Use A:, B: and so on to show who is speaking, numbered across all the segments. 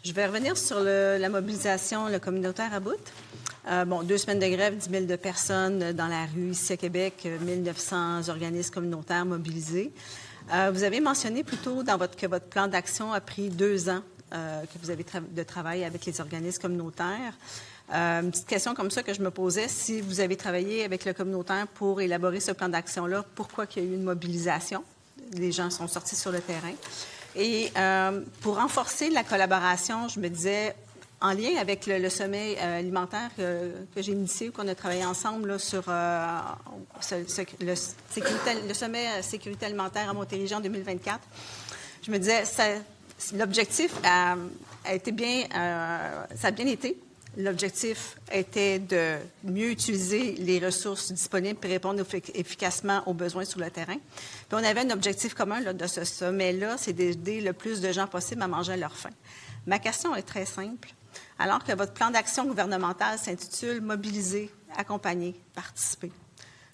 A: Je vais revenir sur la mobilisation communautaire à bout. 2 semaines de grève, 10 000 de personnes dans la rue ici à Québec, 1 900 organismes communautaires mobilisés. Vous avez mentionné plus tôt que votre plan d'action a pris 2 ans que vous avez de travail avec les organismes communautaires. Une petite question comme ça que je me posais, si vous avez travaillé avec le communautaire pour élaborer ce plan d'action-là, pourquoi il y a eu une mobilisation? Les gens sont sortis sur le terrain. Et pour renforcer la collaboration, je me disais, en lien avec le sommet alimentaire que j'ai initié, qu'on a travaillé ensemble là, sur le sommet sécurité alimentaire à Montérégie en 2024, je me disais, l'objectif a été bien, ça a bien été. L'objectif était de mieux utiliser les ressources disponibles pour répondre efficacement aux besoins sur le terrain. Puis on avait un objectif commun là, de ce sommet-là, c'est d'aider le plus de gens possible à manger à leur faim. Ma question est très simple. Alors que votre plan d'action gouvernemental s'intitule « Mobiliser, accompagner, participer »,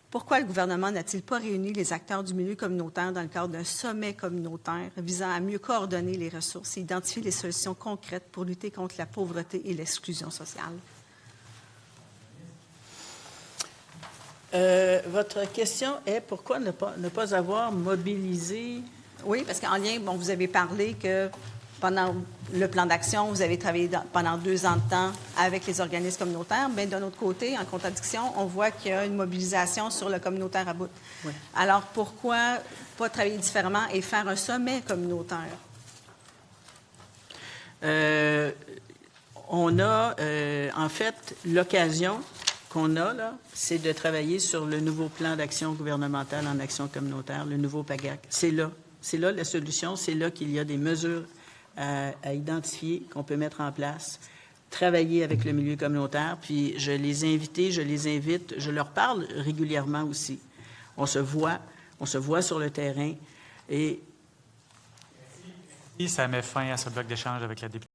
A: pourquoi le gouvernement n'a-t-il pas réuni les acteurs du milieu communautaire dans le cadre d'un sommet communautaire visant à mieux coordonner les ressources et identifier les solutions concrètes pour lutter contre la pauvreté et l'exclusion sociale?
B: Votre question est pourquoi ne pas avoir mobilisé...
A: Oui, parce qu'en lien, vous avez parlé que pendant le plan d'action, vous avez travaillé pendant 2 ans de temps avec les organismes communautaires, mais d'un autre côté, en contradiction, on voit qu'il y a une mobilisation sur le communautaire à bout. Oui. Alors, pourquoi pas travailler différemment et faire un sommet communautaire?
B: On a, en fait, l'occasion qu'on a, là, c'est de travailler sur le nouveau plan d'action gouvernementale en action communautaire, le nouveau PAGAC. C'est là. C'est là la solution. C'est là qu'il y a des mesures à identifier, qu'on peut mettre en place, travailler avec le milieu communautaire, puis je les invite, je leur parle régulièrement aussi. On se voit sur le terrain et...
C: Et ça met fin à ce bloc d'échange avec la députée.